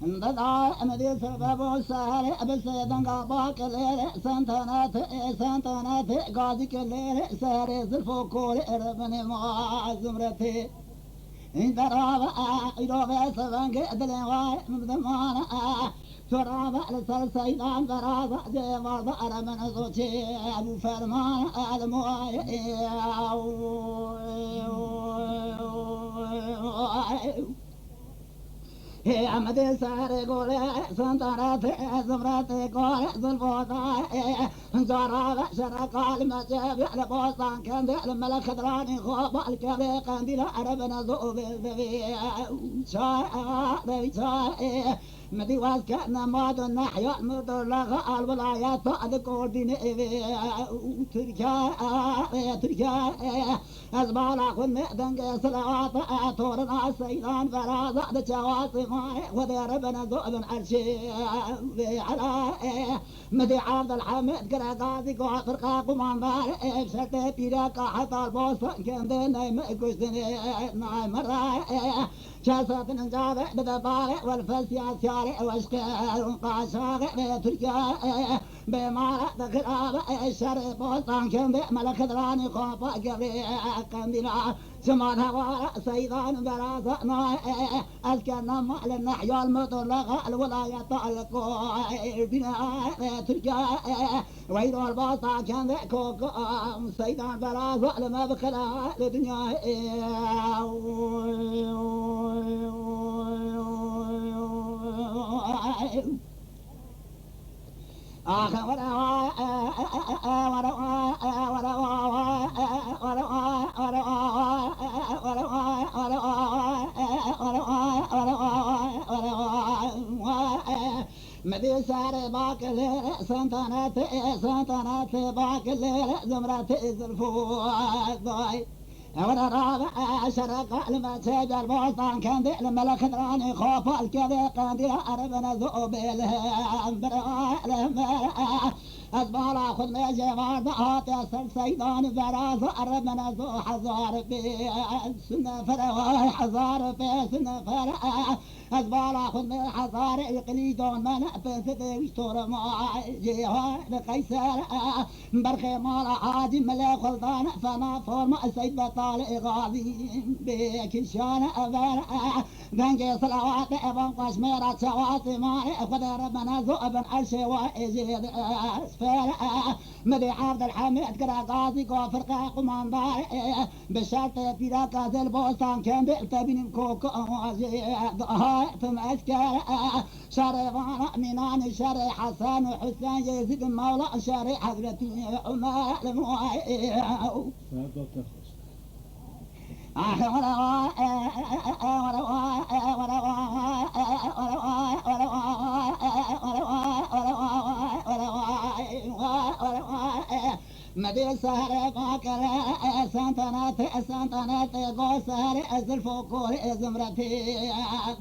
انتظار أمدي سبب السهر أبسيدن قاباك الليل سنتنات قاضي كالليل سهر زلفو كول إربني مع زمرتي انت رابع إلوغي سبنك أدلين واي مبدمانا شرابع لسر سيدان برابع زي مرضى أرمن زوتي أبو فرمان المواي أمدي ساري قولي سنتراتي زمراتي قولي زلفوتاي جرابة شرقا المجاب على بوستان كندي الملك خضراني خوب الكبي قنديل عربنا زوبي ذبي شاي مدي واسكنا ماد النحيا مدر لغا الولايات بعد كوردين تركيا أزبالا خن دنگ سلوات تورنا سيدان فرازا دجواسي ماي وذي ربنا زوبن عرشي على مدي عبد الحميد قراقازي قوى فرقا قمان بار شرطي بيراكا حتى البوسطن كندي نايم كشتني نايم مراي شاسات نجابة بدباري والفسيا سياري واشكال قاشاغي بتركيا بمارا دخلابة الشري بوسطن كندي ملك دراني خوفا قبري قنديلا سمان هوارا سيدان برازا ناي أسكن مال النحيا المطلقة الولاية القوى بناء تركيا ويدور الباصة كان ذكوك سيدان برازا لما بخلا الدنيا مدي ساري باك الليل سنتنات باك الليل زمرات زلفوات ضاي وانا رابع شرق المساج البوسطان كندي الملك دراني خوف الكذا قندي عربنا ذوب الهم أزبالا خذ ميجي وارضعات يسر سيدان براز عربنا ذو حزار في سنة فرواي حزار في سنة فرع أزبالا خذ مي حزار يقلي دون من أفنسدي وشتور معاي جيها لقيسر برخي مالا عادي ملي خلطان فنا فورما سيد بطال غازي بكشان أبرع بنجي صلوات ابن قشميرة شواتي ماي خذ ربنا ذو ابن عرشي وإجيد مدي عبد الحميد قراقازي قو فرقا قمان باري بشرط بيراكا زي البوستان كان بيلتبين كوكو وزيد ثم اسكار شريفانا ميناني شري حسن وحسين يزيد مولا شري حضرتي عمر الموعي مدي سهر باكر سنتنات قو سهر ازلفو كور زمرتي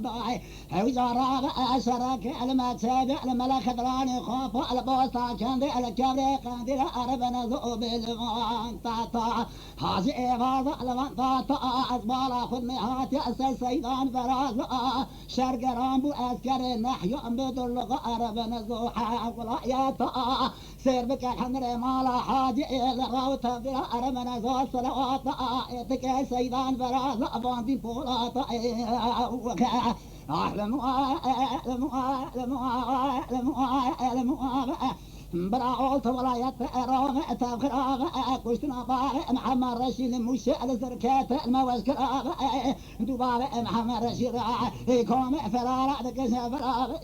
ضاي وجراب شرك المتابع الملك دراني خوف البوسطة كندي الكبري قندي العربنا ذوب المنطقة حاجي غاض المنطقة أزبالا خذ مهات يأسر سيدان فرازا شرق رامبو أسكر نحيو بدر لغة عربنا زوحا ولاياتا سير بك الحمر مالا حاجي لغوتا في عربنا زو صلوات يتك سيدان فرازا باندي بولاتا براعوت ولاية رامع تبخراب كشتنا بارع محمد رشيد مش على زركات المواج كراب دباب محمد رشيد كوم فرارع دكش فراب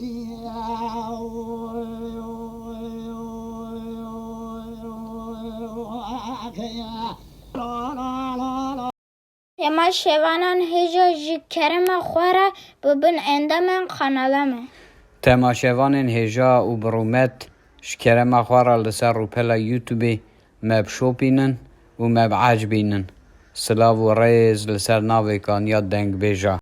اما شوانان هجا جکرم خوره ببن اندامن خانالمه تماشاوان هجا و برومت شكرا خوارا لسر روبلا يوتيوبي ماب شوبينن و ماب عاجبينن سلاو و ريز لسر ناوي كان ياد دنگ بيجا